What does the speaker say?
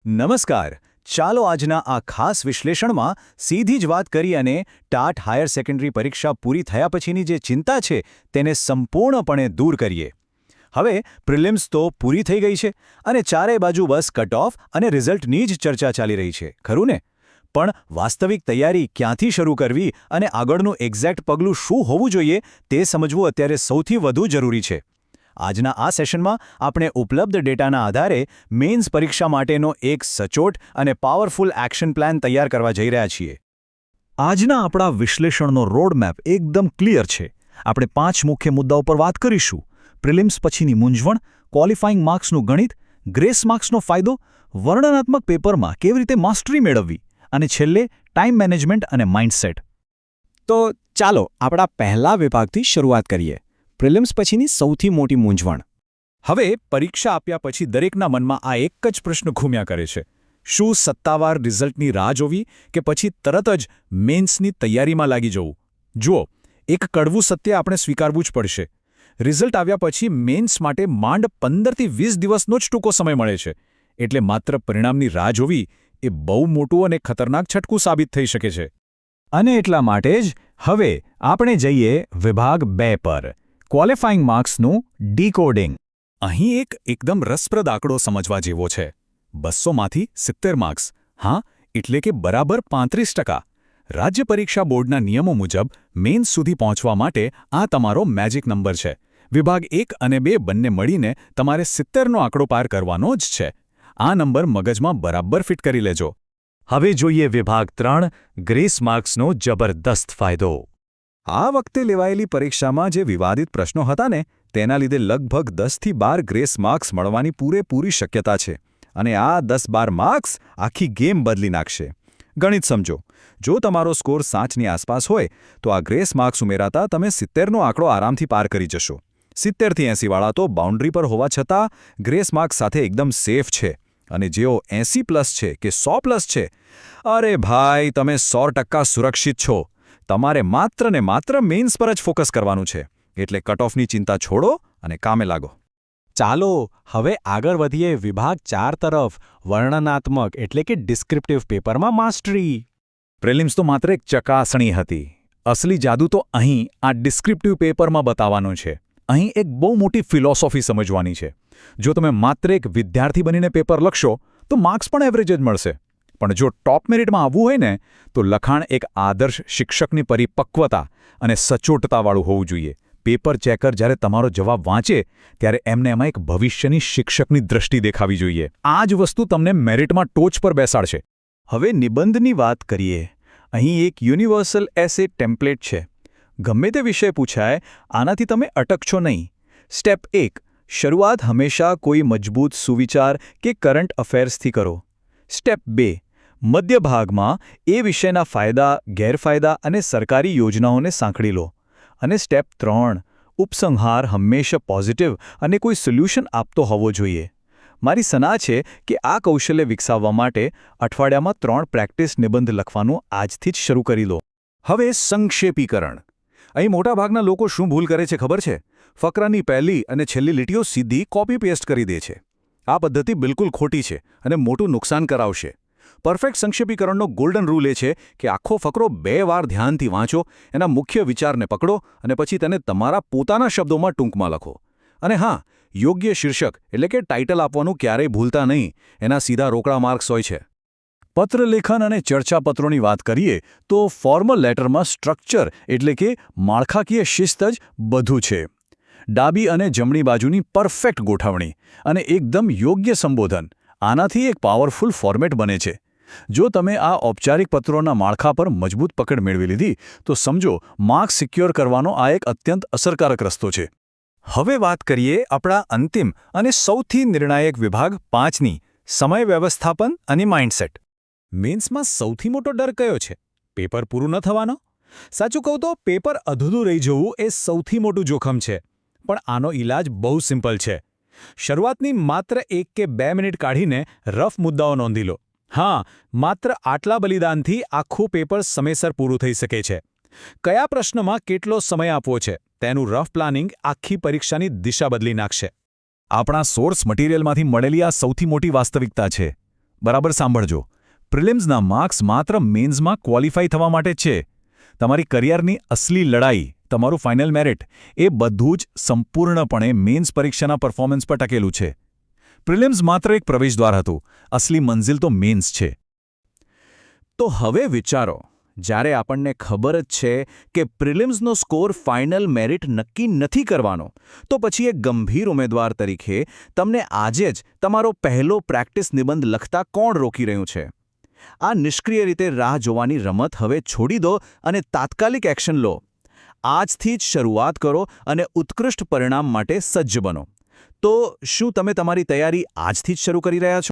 નમસ્કાર. ચાલો આજના આ ખાસ વિશ્લેષણમાં સીધી જ વાત કરી અને ટાટ હાયર સેકન્ડરી પરીક્ષા પૂરી થયા પછીની જે ચિંતા છે તેને સંપૂર્ણપણે દૂર કરીએ. હવે પ્રિલિમ્સ તો પૂરી થઈ ગઈ છે અને ચારેય બાજુ બસ કટ ઓફ અને રિઝલ્ટની જ ચર્ચા ચાલી રહી છે, ખરું ને? પણ વાસ્તવિક તૈયારી ક્યાંથી શરૂ કરવી અને આગળનું એક્ઝેક્ટ પગલું શું હોવું જોઈએ તે સમજવું અત્યારે સૌથી વધુ જરૂરી છે. આજના આ સેશનમાં આપણે ઉપલબ્ધ ડેટાના આધારે મેઇન્સ પરીક્ષા માટેનો એક સચોટ અને પાવરફુલ એક્શન પ્લાન તૈયાર કરવા જઈ રહ્યા છીએ. આજના આપણા વિશ્લેષણનો રોડમેપ એકદમ ક્લિયર છે. આપણે 5 મુખ્ય મુદ્દાઓ પર વાત કરીશું: પ્રિલિમ્સ પછીની મૂંઝવણ, ક્વોલિફાઇંગ માર્ક્સનું ગણિત, ગ્રેસ માર્ક્સનો ફાયદો, વર્ણનાત્મક પેપરમાં કેવી રીતે માસ્ટરી મેળવવી અને છેલ્લે ટાઈમ મેનેજમેન્ટ અને માઇન્ડસેટ. તો ચાલો આપણા પહેલા વિભાગથી શરૂઆત કરીએ. પ્રિલિમ્સ પછીની સૌથી મોટી મૂંઝવણ. હવે પરીક્ષા આપ્યા પછી દરેકના મનમાં આ એક જ પ્રશ્ન ઘૂમ્યા કરે છે: શું સત્તાવાર રિઝલ્ટની રાહ જોવી કે પછી તરત જ મેન્સની તૈયારીમાં લાગી જવું? જુઓ, એક કડવું સત્ય આપણે સ્વીકારવું જ પડશે. રિઝલ્ટ આવ્યા પછી મેન્સ માટે માંડ 15થી 20 દિવસનો જ ટૂંકો સમય મળે છે. એટલે માત્ર પરિણામની રાહ જોવી એ બહુ મોટું અને ખતરનાક છટકું સાબિત થઈ શકે છે. અને એટલા માટે જ હવે આપણે જઈએ વિભાગ 2 પર: ક્વોલિફાઇંગ માર્ક્સનું ડીકોડિંગ. અહીં એકદમ રસપ્રદ આંકડો સમજવા જેવો છે. 200માંથી 70 માર્ક્સ. હા, એટલે કે બરાબર 35%. રાજ્ય પરીક્ષા બોર્ડના નિયમો મુજબ મેન્સ સુધી પહોંચવા માટે આ તમારો મેજિક નંબર છે. વિભાગ 1 અને 2 બંને મળીને તમારે 70નો આંકડો પાર કરવાનો જ છે. આ નંબર મગજમાં બરાબર ફિટ કરી લેજો. હવે જોઈએ વિભાગ 3: ગ્રેસ માર્ક્સનો જબરદસ્ત ફાયદો. આ વખતે લેવાયેલી પરીક્ષામાં જે વિવાદિત પ્રશ્નો હતા ને તેના લીધે લગભગ 10થી 12 ગ્રેસ માર્ક્સ મળવાની પૂરેપૂરી શક્યતા છે. અને આ 10-12 માર્ક્સ આખી ગેમ બદલી નાખશે. ગણિત સમજો. જો તમારો સ્કોર 5ની આસપાસ હોય તો આ ગ્રેસ માર્ક્સ ઉમેરાતા તમે 70નો આંકડો આરામથી પાર કરી જશો. 70થી 80 વાળા તો બાઉન્ડ્રી પર હોવા છતાં ગ્રેસ માર્ક્સ સાથે એકદમ સેફ છે. અને જેઓ 80+ છે કે 100+ છે, અરે ભાઈ, તમે 100% સુરક્ષિત છો. તમારે માત્ર ને માત્ર મેઇન્સ પર જ ફોકસ કરવાનું છે. એટલે કટ ઓફની ચિંતા છોડો અને કામે લાગો. ચાલો હવે આગળ વધીએ વિભાગ 4 તરફ: વર્ણનાત્મક એટલે કે ડિસ્ક્રિપ્ટિવ પેપરમાં માસ્ટરી. પ્રિલિમ્સ તો માત્ર એક ચકાસણી હતી. અસલી જાદુ તો અહીં આ ડિસ્ક્રિપ્ટિવ પેપરમાં બતાવવાનો છે. અહીં એક બહુ મોટી ફિલોસોફી સમજવાની છે. જો તમે માત્ર એક વિદ્યાર્થી બનીને પેપર લખશો તો માર્ક્સ પણ એવરેજ જ મળશે. પણ જો ટોપ મેરિટમાં આવવું હોય ને તો લખાણ એક આદર્શ શિક્ષકની પરિપક્વતા અને સચોટતાવાળું હોવું જોઈએ. પેપર ચેકર જ્યારે તમારો જવાબ વાંચે ત્યારે એમને એમાં એક ભવિષ્યની શિક્ષકની દ્રષ્ટિ દેખાવી જોઈએ. આ જ વસ્તુ તમને મેરિટમાં ટોચ પર બેસાડશે. હવે નિબંધની વાત કરીએ. અહીં એક યુનિવર્સલ એસે ટેમ્પલેટ છે. ગમે તે વિષય પૂછાય, આનાથી તમે અટકશો નહીં. સ્ટેપ 1: શરૂઆત હંમેશા કોઈ મજબૂત સુવિચાર કે કરંટ અફેર્સથી કરો. સ્ટેપ 2: મધ્ય ભાગમાં એ વિષયના ફાયદા, ગેરફાયદા અને સરકારી યોજનાઓને સાંકળી લો. અને સ્ટેપ 3: ઉપસંહાર હંમેશા પોઝિટિવ અને કોઈ સોલ્યુશન આપતો હોવો જોઈએ. મારી સલાહ છે કે આ કૌશલ્ય વિકસાવવા માટે અઠવાડિયામાં 3 પ્રેક્ટિસ નિબંધ લખવાનું આજથી જ શરૂ કરી લો. હવે સંક્ષેપીકરણ. અહીં મોટાભાગના લોકો શું ભૂલ કરે છે ખબર છે? ફકરાની પહેલી અને છેલ્લી લીટીઓ સીધી કોપી પેસ્ટ કરી દે છે. આ પદ્ધતિ બિલકુલ ખોટી છે અને મોટું નુકસાન કરાવશે. પરફેક્ટ સંક્ષેપીકરણનો ગોલ્ડન રૂલ એ છે કે આખો ફકરો 2 વાર ધ્યાનથી વાંચો, એના મુખ્ય વિચારને પકડો અને પછી તેને તમારા પોતાના શબ્દોમાં ટૂંકમાં લખો. અને હા, યોગ્ય શીર્ષક એટલે કે ટાઇટલ આપવાનું ક્યારેય ભૂલતા નહીં. એના સીધા રોકડા માર્ક્સ હોય છે. પત્રલેખન અને ચર્ચાપત્રોની વાત કરીએ તો ફોર્મલ લેટરમાં સ્ટ્રક્ચર એટલે કે માળખાકીય શિસ્ત જ બધું છે. ડાબી અને જમણી બાજુની પરફેક્ટ ગોઠવણી અને એકદમ યોગ્ય સંબોધન, આનાથી એક પાવરફુલ ફોર્મેટ બને છે. જો તમે આ ઔપચારિક પત્રોના માળખા પર મજબૂત પકડ મેળવી લીધી તો સમજો માર્ક્સ સિક્યોર કરવાનો આ એક અત્યંત અસરકારક રસ્તો છે. હવે વાત કરીએ આપણા અંતિમ અને સૌથી નિર્ણાયક વિભાગ 5ની: સમય વ્યવસ્થાપન અને માઇન્ડસેટ. મેન્સમાં સૌથી મોટો ડર કયો છે? પેપર પૂરું ન થવાનો? સાચું કહું તો પેપર અધૂરું રહી જવું એ સૌથી મોટું જોખમ છે. પણ આનો ઈલાજ બહુ સિમ્પલ છે. શરૂઆતની માત્ર 1 કે 2 મિનિટ કાઢીને રફ મુદ્દાઓ નોંધી લો. હા, માત્ર આટલા બલિદાનથી આખું પેપર સમયસર પૂરું થઈ શકે છે. કયા પ્રશ્નમાં કેટલો સમય આપવો છે તેનું રફ પ્લાનિંગ આખી પરીક્ષાની દિશા બદલી નાખશે. આપણા સોર્સ મટીરિયલમાંથી મળેલી આ સૌથી મોટી વાસ્તવિકતા છે. બરાબર સાંભળજો. પ્રિલિમ્સના માર્ક્સ માત્ર મેન્સમાં ક્વોલિફાય થવા માટે જ છે. તમારી કરિયરની અસલી લડાઈ, તમારું ફાઇનલ મેરિટ, એ બધું જ સંપૂર્ણપણે મેન્સ પરીક્ષાના પરફોર્મન્સ પર ટકેલું છે. પ્રિલિમ્સ માત્ર એક પ્રવેશદ્વાર હતું, અસલી મંઝિલ તો મેન્સ છે. તો હવે વિચારો, જ્યારે આપણને ખબર જ છે કે પ્રિલિમ્સનો સ્કોર ફાઇનલ મેરિટ નક્કી નથી કરવાનો, તો પછી એક ગંભીર ઉમેદવાર તરીકે તમને આજે જ તમારો પહેલો પ્રેક્ટિસ નિબંધ લખતા કોણ રોકી રહ્યું છે? આ નિષ્ક્રિય રીતે રાહ જોવાની રમત હવે છોડી દો અને તાત્કાલિક એક્શન લો. આજથી જ શરૂઆત કરો અને ઉત્કૃષ્ટ પરિણામ માટે સજ્જ બનો. તો શું તમે તમારી તૈયારી આજથી જ શરૂ કરી રહ્યા છો?